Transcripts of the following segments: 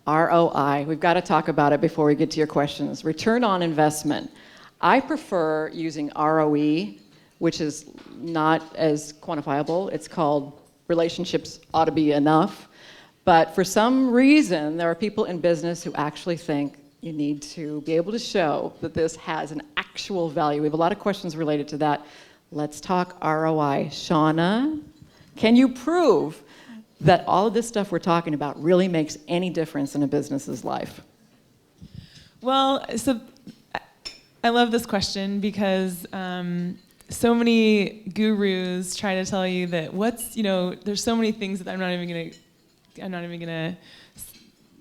ROI. We've got to talk about it before we get to your questions. Return on investment. I prefer using ROE, which is not as quantifiable. It's called relationships ought to be enough. But for some reason, there are people in business who actually think you need to be able to show that this has an actual value. We have a lot of questions related to that. Let's talk ROI. Shauna, can you prove that all of this stuff we're talking about really makes any difference in a business's life? Well, so I love this question because so many gurus try to tell you that there's so many things that I'm not even gonna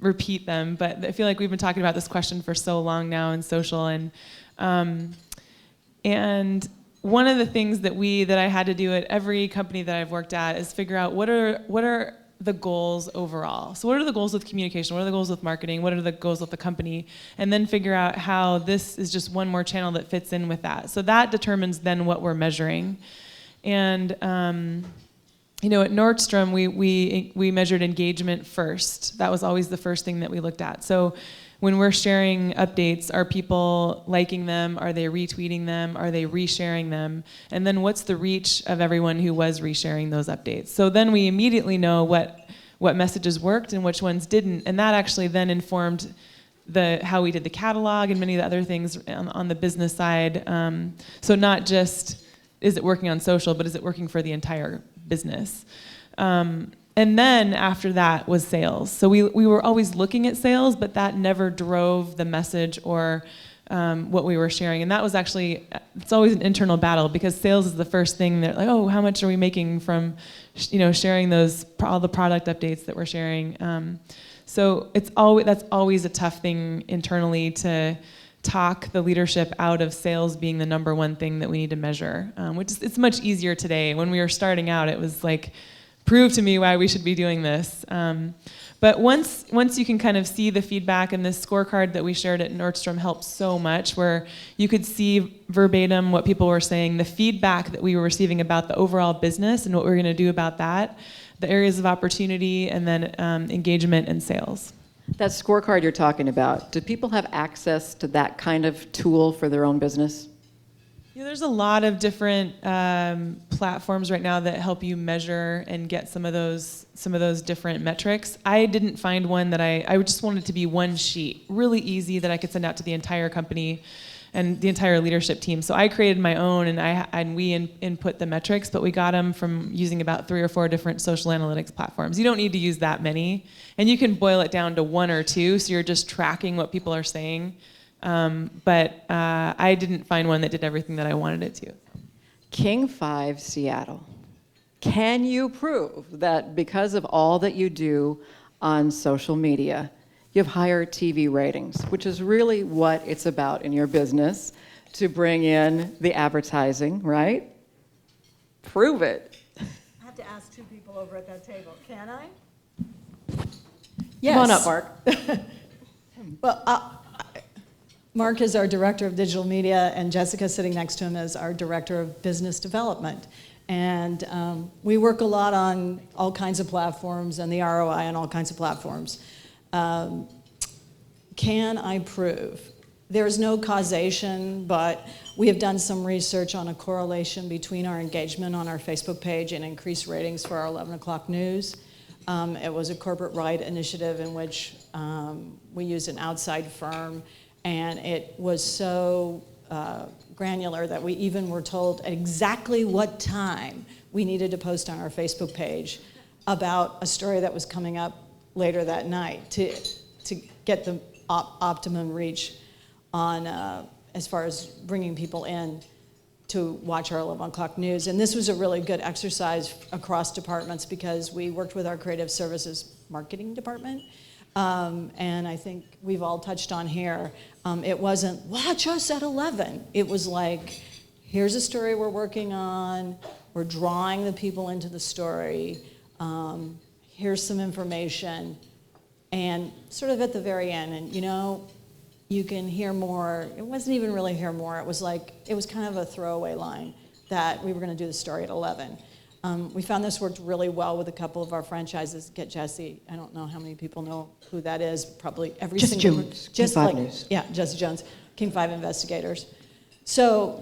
repeat them, but I feel like we've been talking about this question for so long now in social, and one of the things that I had to do at every company that I've worked at is figure out what are the goals overall. So what are the goals with communication? What are the goals with marketing? What are the goals with the company? And then figure out how this is just one more channel that fits in with that. So that determines then what we're measuring. And at Nordstrom, we measured engagement first. That was always the first thing that we looked at. So when we're sharing updates, are people liking them? Are they retweeting them? Are they resharing them? And then what's the reach of everyone who was resharing those updates? So then we immediately know what messages worked and which ones didn't. And that actually then informed how we did the catalog and many of the other things on the business side. So not just is it working on social, but is it working for the entire business? And then after that was sales. So we were always looking at sales, but that never drove the message or what we were sharing. And that was actually, it's always an internal battle because sales is the first thing that like, oh, how much are we making from sharing all the product updates that we're sharing. So that's always a tough thing internally to talk the leadership out of sales being the number one thing that we need to measure, which is, it's much easier today. When we were starting out, it was like, prove to me why we should be doing this. But once you can kind of see the feedback, and this scorecard that we shared at Nordstrom helped so much, where you could see verbatim what people were saying, the feedback that we were receiving about the overall business and what we're going to do about that, the areas of opportunity, and then engagement and sales. That scorecard you're talking about, do people have access to that kind of tool for their own business? There's a lot of different platforms right now that help you measure and get some of those different metrics. I didn't find one that I just wanted it to be one sheet, really easy, that I could send out to the entire company and the entire leadership team. So I created my own, and we input the metrics, but we got them from using about 3 or 4 different social analytics platforms. You don't need to use that many, and you can boil it down to 1 or 2, so you're just tracking what people are saying. But I didn't find one that did everything that I wanted it to. King 5 Seattle. Can you prove that because of all that you do on social media, you have higher TV ratings, which is really what it's about in your business, to bring in the advertising, right? Prove it. I have to ask 2 people over at that table. Can I? Yes. Come on up, Mark. Well, Mark is our director of digital media, and Jessica sitting next to him is our director of business development. And we work a lot on all kinds of platforms and the ROI on all kinds of platforms. Can I prove? There's no causation, but we have done some research on a correlation between our engagement on our Facebook page and increased ratings for our 11 o'clock news. It was a corporate right initiative in which we used an outside firm, and it was so granular that we even were told at exactly what time we needed to post on our Facebook page about a story that was coming up later that night to get the optimum reach on as far as bringing people in to watch our 11 o'clock news. And this was a really good exercise across departments because we worked with our creative services marketing department. And I think we've all touched on here, it wasn't, watch us at 11. It was like, here's a story we're working on, we're drawing the people into the story, here's some information, and sort of at the very end, and you can hear more. It wasn't even really hear more, it was kind of a throwaway line that we were gonna do the story at 11. We found this worked really well with a couple of our franchises. Get Jesse, I don't know how many people know who that is, probably every Jesse single Jones, just King 5 like, News. Yeah, Jesse Jones, King 5 Investigators. So,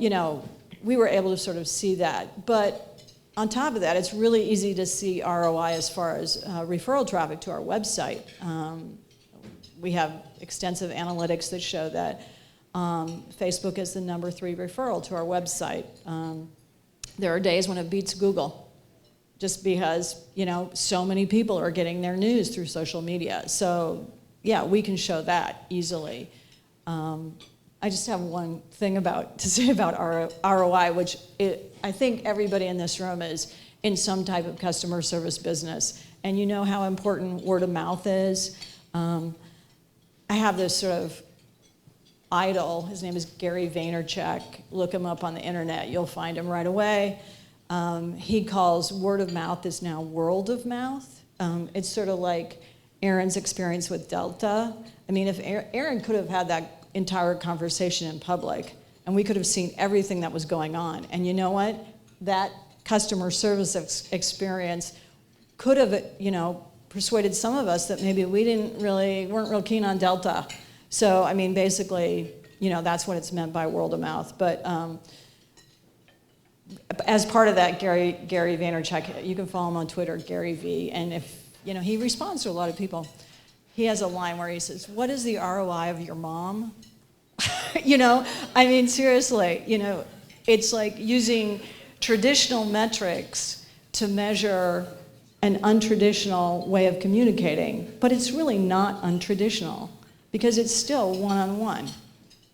we were able to sort of see that. But on top of that, it's really easy to see ROI as far as referral traffic to our website. We have extensive analytics that show that Facebook is the number 3 referral to our website. There are days when it beats Google, just because, so many people are getting their news through social media. So, yeah, we can show that easily. I just have one thing to say about ROI, which I think everybody in this room is in some type of customer service business. And you know how important word of mouth is. I have this sort of idol. His name is Gary Vaynerchuk. Look him up on the internet. You'll find him right away. He calls word of mouth is now world of mouth. It's sort of like Aaron's experience with Delta. I mean, if Aaron could have had that entire conversation in public, and we could have seen everything that was going on. And you know what? That customer service experience could have, persuaded some of us that maybe we weren't real keen on Delta. So, I mean, basically, that's what it's meant by word of mouth. But as part of that, Gary Vaynerchuk, you can follow him on Twitter, Gary V. And if, he responds to a lot of people. He has a line where he says, "What is the ROI of your mom?" I mean, seriously, it's like using traditional metrics to measure an untraditional way of communicating. But it's really not untraditional because it's still one-on-one.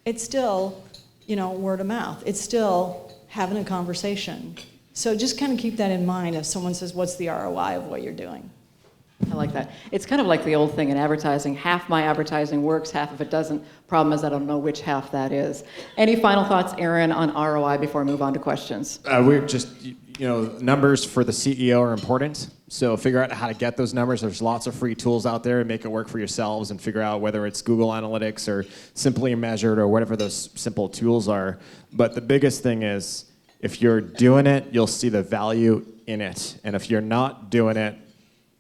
It's still, word of mouth. It's still having a conversation. So just kind of keep that in mind if someone says, what's the ROI of what you're doing? I like that. It's kind of like the old thing in advertising. Half my advertising works, half of it doesn't. Problem is I don't know which half that is. Any final thoughts, Aaron, on ROI before I move on to questions? We're just, numbers for the CEO are important. So figure out how to get those numbers. There's lots of free tools out there. Make it work for yourselves and figure out whether it's Google Analytics or Simply Measured or whatever those simple tools are. But the biggest thing is if you're doing it, you'll see the value in it. And if you're not doing it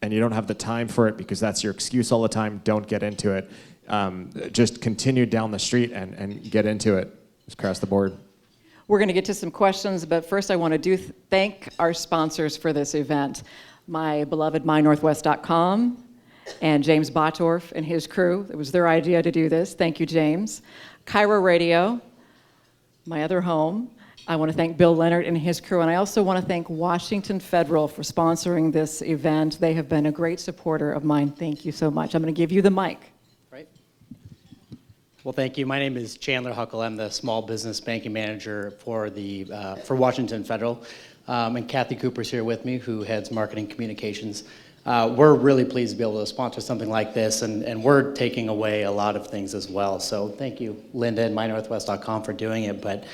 and you don't have the time for it because that's your excuse all the time, don't get into it. Just continue down the street and get into it. Just across the board. We're going to get to some questions, but first I want to thank our sponsors for this event. My beloved MyNorthwest.com and James Bottorff and his crew. It was their idea to do this. Thank you, James. Cairo Radio, my other home. I want to thank Bill Leonard and his crew, and I also want to thank Washington Federal for sponsoring this event. They have been a great supporter of mine. Thank you so much. I'm going to give you the mic. Right. Well, thank you. My name is Chandler Huckle. I'm the small business banking manager for Washington Federal. And Kathy Cooper's here with me, who heads marketing communications. We're really pleased to be able to sponsor something like this, and we're taking away a lot of things as well. So thank you, Linda and MyNorthwest.com for doing it. But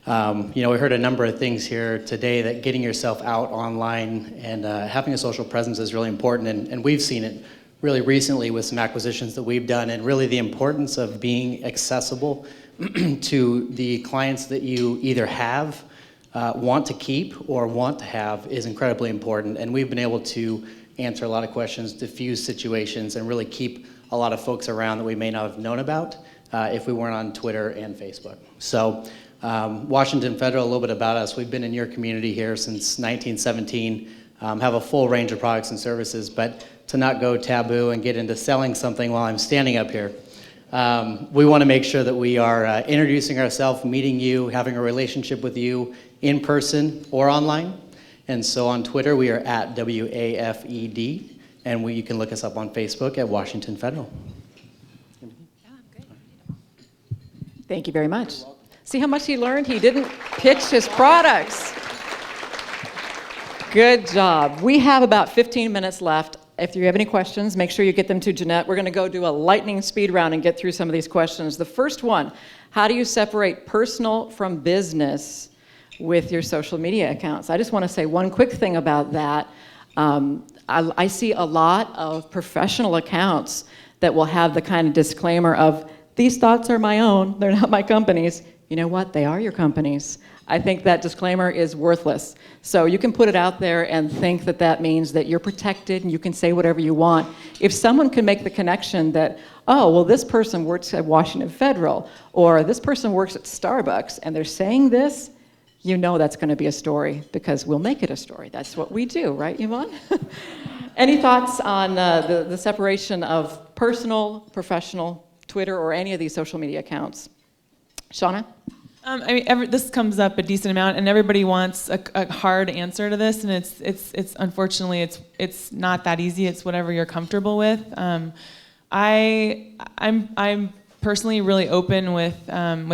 we heard a number of things here today that getting yourself out online and having a social presence is really important. And we've seen it really recently with some acquisitions that we've done, and really the importance of being accessible to the clients that you either have, want to keep, or want to have is incredibly important. And we've been able to answer a lot of questions, diffuse situations, and really keep a lot of folks around that we may not have known about if we weren't on Twitter and Facebook. So Washington Federal, a little bit about us. We've been in your community here since 1917, have a full range of products and services, but to not go taboo and get into selling something while I'm standing up here, we want to make sure that we are introducing ourselves, meeting you, having a relationship with you in person or online. And so on Twitter, we are at WAFED, and you can look us up on Facebook at Washington Federal. Thank you very much. See how much he learned? He didn't pitch his products. Good job. We have about 15 minutes left. If you have any questions, make sure you get them to Jeanette. We're going to go do a lightning speed round and get through some of these questions. The first one, how do you separate personal from business with your social media accounts? I just want to say one quick thing about that. I see a lot of professional accounts that will have the kind of disclaimer of, these thoughts are my own, they're not my company's. You know what? They are your company's. I think that disclaimer is worthless. So you can put it out there and think that that means that you're protected and you can say whatever you want. If someone can make the connection that, oh, well, this person works at Washington Federal, or this person works at Starbucks, and they're saying this, you know that's going to be a story, because we'll make it a story. That's what we do, right, Yvonne? Any thoughts on the separation of personal, professional, Twitter, or any of these social media accounts? Shauna? I mean, this comes up a decent amount, and everybody wants a hard answer to this, and it's unfortunately it's not that easy. It's whatever you're comfortable with. I'm personally really open with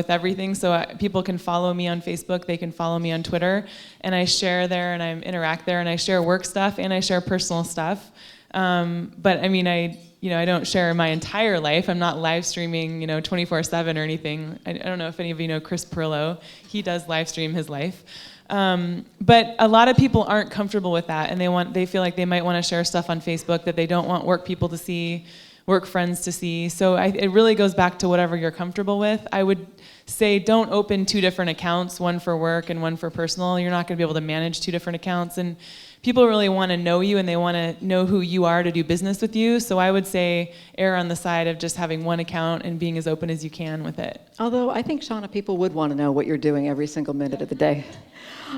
everything, so people can follow me on Facebook, they can follow me on Twitter, and I share there and I interact there, and I share work stuff and I share personal stuff. But I mean, I don't share my entire life. I'm not live streaming, 24/7 or anything. I don't know if any of you know Chris Perillo. He does live stream his life. But a lot of people aren't comfortable with that, and they feel like they might want to share stuff on Facebook that they don't want work people to see, work friends to see. So it really goes back to whatever you're comfortable with. I would say don't open 2 different accounts, one for work and one for personal. You're not going to be able to manage 2 different accounts, and people really want to know you and they want to know who you are to do business with you. So I would say err on the side of just having one account and being as open as you can with it. Although I think, Shauna, people would want to know what you're doing every single minute of the day.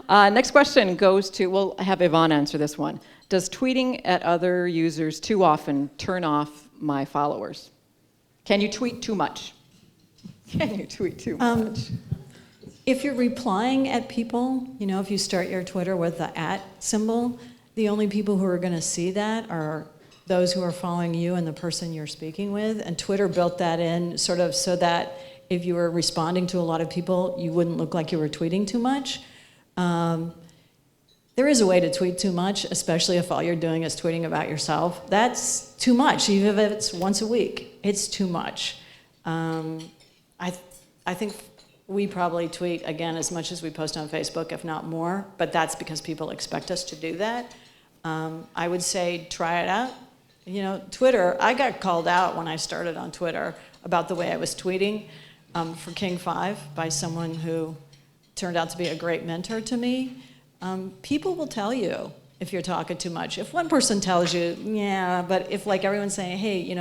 Next question goes to, we'll have Yvonne answer this one. Does tweeting at other users too often turn off my followers? Can you tweet too much? Can you tweet too much? If you're replying at people, if you start your Twitter with the @ symbol, the only people who are going to see that are those who are following you and the person you're speaking with. And Twitter built that in sort of so that if you were responding to a lot of people, you wouldn't look like you were tweeting too much. There is a way to tweet too much, especially if all you're doing is tweeting about yourself. That's too much, even if it's once a week. It's too much. I think we probably tweet, again, as much as we post on Facebook, if not more, but that's because people expect us to do that. I would say try it out. Twitter, I got called out when I started on Twitter about the way I was tweeting for King 5 by someone who turned out to be a great mentor to me. People will tell you if you're talking too much. If one person tells you, yeah, but if everyone's saying, hey,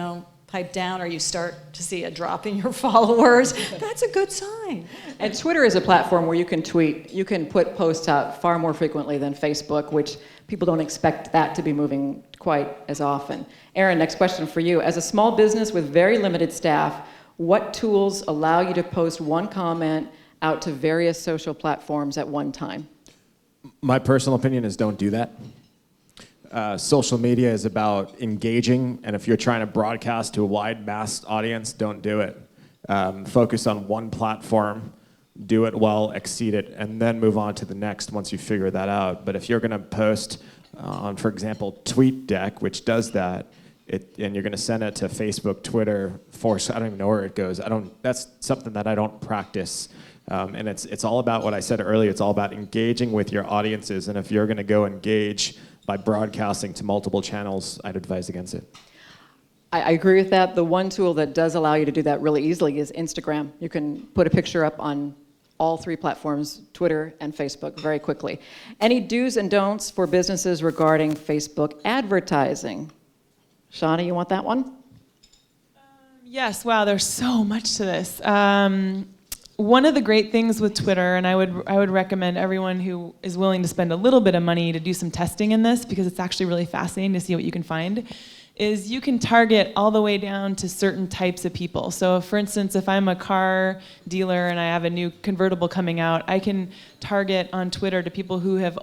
pipe down, or you start to see a drop in your followers, that's a good sign. And Twitter is a platform where you can tweet, you can put posts out far more frequently than Facebook, which people don't expect that to be moving quite as often. Aaron, next question for you. As a small business with very limited staff, what tools allow you to post one comment out to various social platforms at one time? My personal opinion is don't do that. Social media is about engaging, and if you're trying to broadcast to a wide mass audience, don't do it. Focus on one platform, do it well, exceed it, and then move on to the next once you figure that out. But if you're going to post on, for example, TweetDeck, which does that, and you're going to send it to Facebook, Twitter, I don't even know where it goes. That's something that I don't practice. And it's all about what I said earlier. It's all about engaging with your audiences, and if you're going to go engage by broadcasting to multiple channels, I'd advise against it. I agree with that. The one tool that does allow you to do that really easily is Instagram. You can put a picture up on all 3 platforms, Twitter and Facebook, very quickly. Any do's and don'ts for businesses regarding Facebook advertising? Shauna, you want that one? Yes, wow, there's so much to this. One of the great things with Twitter, and I would recommend everyone who is willing to spend a little bit of money to do some testing in this, because it's actually really fascinating to see what you can find, is you can target all the way down to certain types of people. So for instance, if I'm a car dealer and I have a new convertible coming out, I can target on Twitter to people who have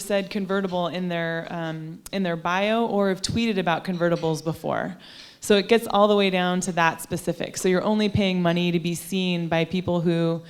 said convertible in their bio or have tweeted about convertibles before. So it gets all the way down to that specific. So you're only paying money to be seen by people who,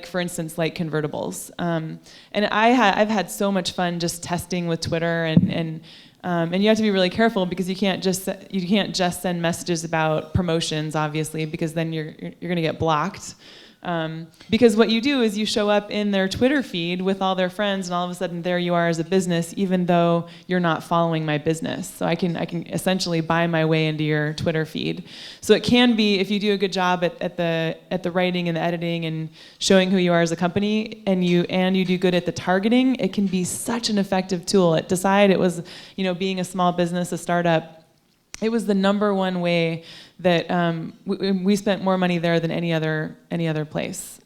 for instance, like convertibles. And I've had so much fun just testing with Twitter, and you have to be really careful because you can't just send messages about promotions, obviously, because then you're going to get blocked. Because what you do is you show up in their Twitter feed with all their friends, and all of a sudden there you are as a business, even though you're not following my business. So I can essentially buy my way into your Twitter feed. So it can be, if you do a good job at the writing and the editing and showing who you are as a company, and you do good at the targeting, it can be such an effective tool. At Decide, it was, being a small business, a startup, it was the number one way that we spent more money there than any other place.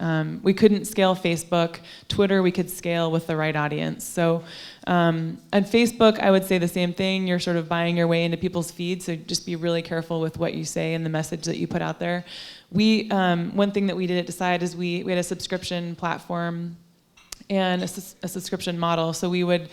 We couldn't scale Facebook. Twitter, we could scale with the right audience. So on Facebook, I would say the same thing. You're sort of buying your way into people's feeds, so just be really careful with what you say and the message that you put out there. One thing that we did at Decide is we had a subscription platform and a subscription model. So we would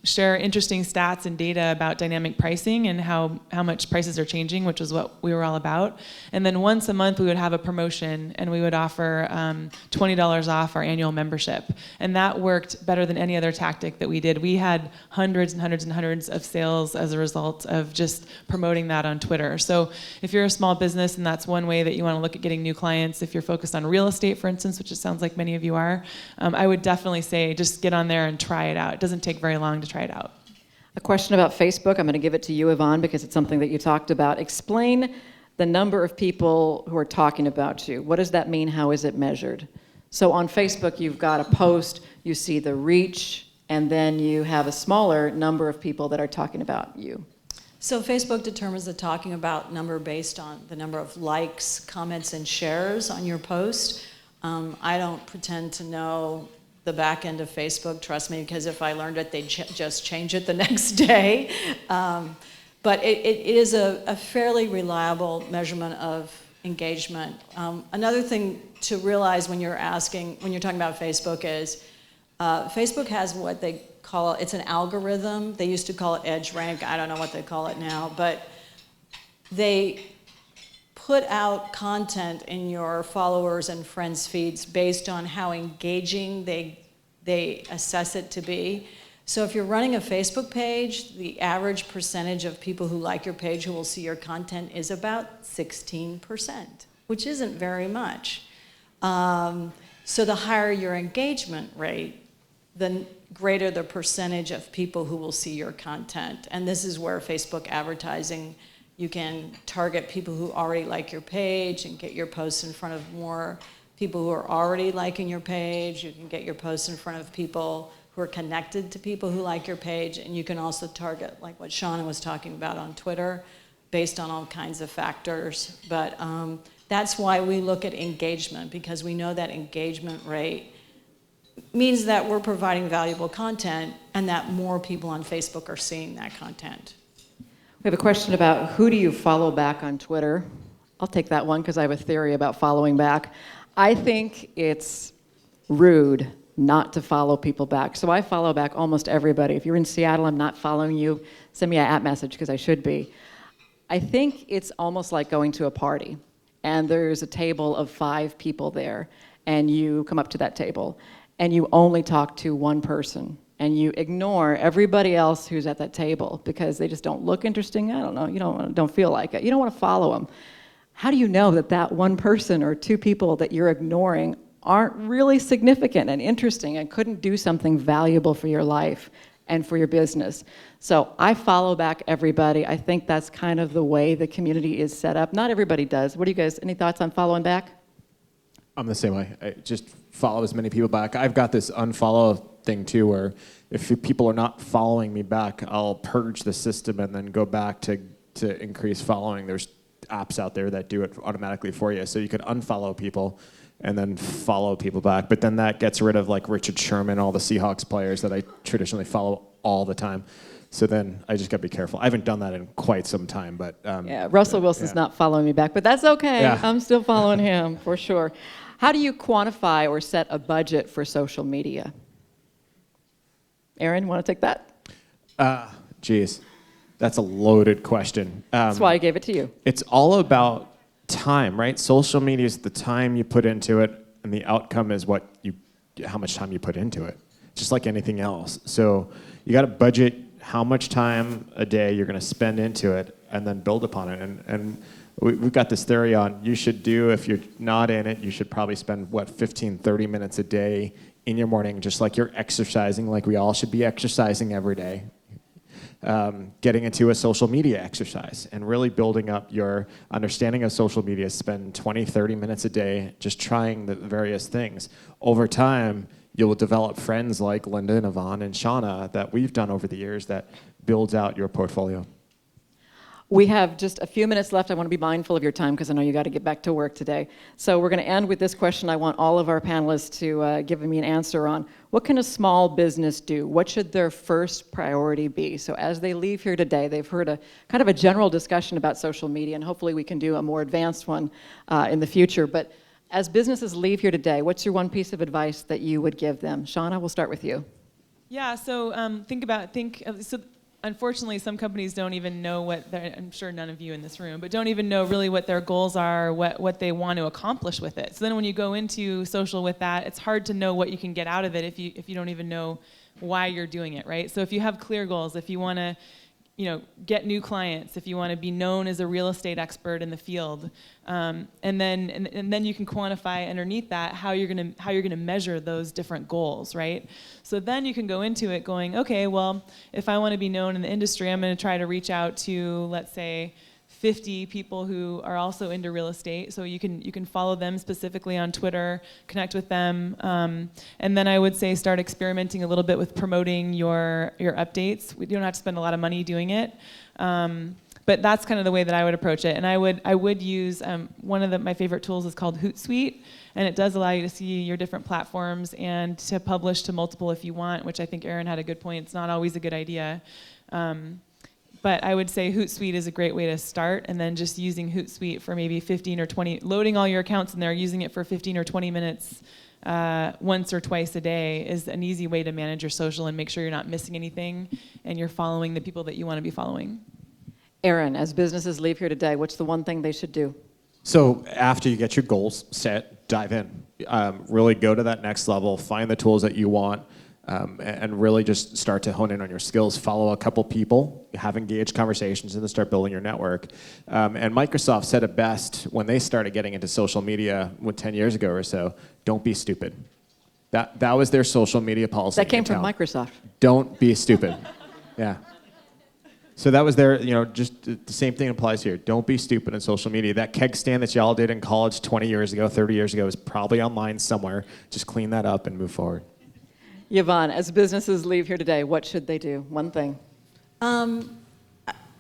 share interesting stats and data about dynamic pricing and how much prices are changing, which is what we were all about. And then once a month we would have a promotion, and we would offer $20 off our annual membership. And that worked better than any other tactic that we did. We had hundreds and hundreds and hundreds of sales as a result of just promoting that on Twitter. So if you're a small business and that's one way that you want to look at getting new clients, if you're focused on real estate, for instance, which it sounds like many of you are, I would definitely say just get on there and try it out. It doesn't take very long to try it out. A question about Facebook. I'm going to give it to you, Yvonne, because it's something that you talked about. Explain the number of people who are talking about you. What does that mean? How is it measured? So on Facebook, you've got a post, you see the reach, and then you have a smaller number of people that are talking about you. So Facebook determines the talking about number based on the number of likes, comments, and shares on your post. I don't pretend to know the back end of Facebook, trust me, because if I learned it, they'd just change it the next day. But it is a fairly reliable measurement of engagement. Another thing to realize when you're talking about Facebook is Facebook has what they call, it's an algorithm. They used to call it EdgeRank. I don't know what they call it now, but they put out content in your followers and friends' feeds based on how engaging they assess it to be. So if you're running a Facebook page, the average percentage of people who like your page who will see your content is about 16%, which isn't very much. So the higher your engagement rate, the greater the percentage of people who will see your content. And this is where Facebook advertising, you can target people who already like your page and get your posts in front of more people who are already liking your page. You can get your posts in front of people who are connected to people who like your page. And you can also target, like what Shauna was talking about on Twitter, based on all kinds of factors. But that's why we look at engagement, because we know that engagement rate means that we're providing valuable content and that more people on Facebook are seeing that content. We have a question about who do you follow back on Twitter? I'll take that one because I have a theory about following back. I think it's rude not to follow people back. So I follow back almost everybody. If you're in Seattle, I'm not following you, send me an @ message because I should be. I think it's almost like going to a party and there's a table of 5 people there and you come up to that table and you only talk to one person. And you ignore everybody else who's at that table because they just don't look interesting. I don't know, you don't feel like it. You don't want to follow them. How do you know that that one person or 2 people that you're ignoring aren't really significant and interesting and couldn't do something valuable for your life and for your business? So I follow back everybody. I think that's kind of the way the community is set up. Not everybody does. What do you guys, any thoughts on following back? I'm the same way. I just follow as many people back. I've got this unfollow thing too, where if people are not following me back, I'll purge the system and then go back to increase following. There's apps out there that do it automatically for you. So you could unfollow people and then follow people back. But then that gets rid of like Richard Sherman, all the Seahawks players that I traditionally follow all the time. So then I just got to be careful. I haven't done that in quite some time, but yeah, Russell Wilson's not following me back, but that's okay. Yeah. I'm still following him for sure. How do you quantify or set a budget for social media? Aaron, want to take that? Geez, that's a loaded question. That's why I gave it to you. It's all about time, right? Social media is the time you put into it, and the outcome is how much time you put into it, just like anything else. So you got to budget how much time a day you're going to spend into it, and then build upon it. And we've got this theory on you should do, if you're not in it, you should probably spend, 15, 30 minutes a day in your morning, just like you're exercising, like we all should be exercising every day. Getting into a social media exercise and really building up your understanding of social media. Spend 20, 30 minutes a day just trying the various things. Over time, you'll develop friends like Linda and Yvonne and Shauna that we've done over the years that builds out your portfolio. We have just a few minutes left. I want to be mindful of your time because I know you got to get back to work today. So we're going to end with this question. I want all of our panelists to give me an answer on what can a small business do? What should their first priority be? So as they leave here today, they've heard a kind of a general discussion about social media, and hopefully we can do a more advanced one in the future. But as businesses leave here today, what's your one piece of advice that you would give them? Shauna, we'll start with you. Yeah, so unfortunately, some companies don't even know I'm sure none of you in this room, but don't even know really what their goals are, what they want to accomplish with it. So then when you go into social with that, it's hard to know what you can get out of it if you don't even know why you're doing it, right? So if you have clear goals, if you want to get new clients, if you want to be known as a real estate expert in the field, and then you can quantify underneath that how you're gonna measure those different goals, right? So then you can go into it going, okay, well, if I want to be known in the industry, I'm going to try to reach out to, let's say, 50 people who are also into real estate. So you can follow them specifically on Twitter, connect with them, and then I would say start experimenting a little bit with promoting your updates. You don't have to spend a lot of money doing it, but that's kind of the way that I would approach it. And I would use one of my favorite tools is called Hootsuite, and it does allow you to see your different platforms and to publish to multiple if you want, which I think Aaron had a good point. It's not always a good idea. But I would say Hootsuite is a great way to start, and then just using Hootsuite for maybe 15 or 20, loading all your accounts in there, using it for 15 or 20 minutes once or twice a day is an easy way to manage your social and make sure you're not missing anything and you're following the people that you want to be following. Aaron, as businesses leave here today, what's the one thing they should do? So after you get your goals set, dive in. Really go to that next level, find the tools that you want, and really just start to hone in on your skills. Follow a couple people, have engaged conversations, and then start building your network. And Microsoft said it best when they started getting into social media 10 years ago or so, don't be stupid. That was their social media policy. That came from Microsoft. Don't be stupid. Yeah. So that was their, just the same thing applies here. Don't be stupid in social media. That keg stand that y'all did in college 20 years ago, 30 years ago is probably online somewhere. Just clean that up and move forward. Yvonne, as businesses leave here today, what should they do? One thing.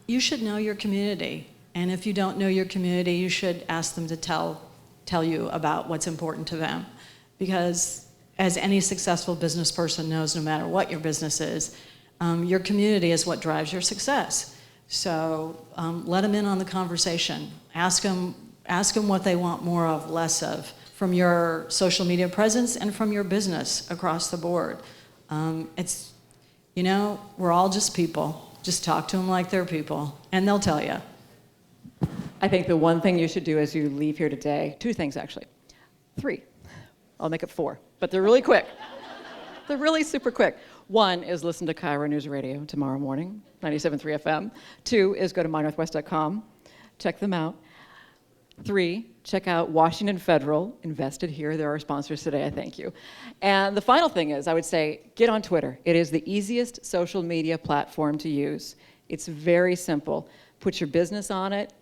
You should know your community. And if you don't know your community, you should ask them to tell you about what's important to them. Because as any successful business person knows, no matter what your business is, your community is what drives your success. So let them in on the conversation. Ask them what they want more of, less of, from your social media presence and from your business across the board. We're all just people. Just talk to them like they're people, and they'll tell you. I think the one thing you should do as you leave here today, two things actually. 3. I'll make it 4, but they're really quick. They're really super quick. 1 is listen to Cairo News Radio tomorrow morning, 97.3 FM. 2 is go to mynorthwest.com, check them out. 3, check out Washington Federal, invested here. They're our sponsors today, I thank you. And the final thing is, I would say, get on Twitter. It is the easiest social media platform to use. It's very simple. Put your business on it,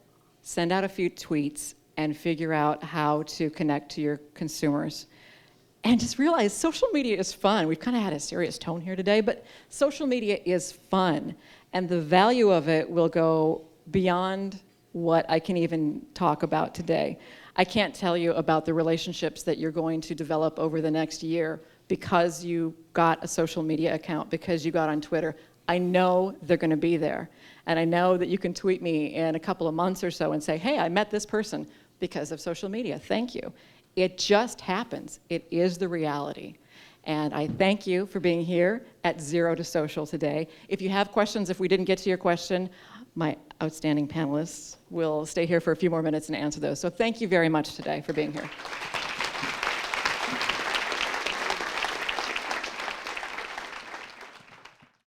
send out a few tweets, and figure out how to connect to your consumers. And just realize social media is fun. We've kind of had a serious tone here today, but social media is fun. And the value of it will go beyond what I can even talk about today. I can't tell you about the relationships that you're going to develop over the next year because you got a social media account, because you got on Twitter. I know they're going to be there. And I know that you can tweet me in a couple of months or so and say, hey, I met this person because of social media. Thank you. It just happens. It is the reality. And I thank you for being here at Zero to Social today. If you have questions, if we didn't get to your question, my outstanding panelists will stay here for a few more minutes and answer those. So thank you very much today for being here.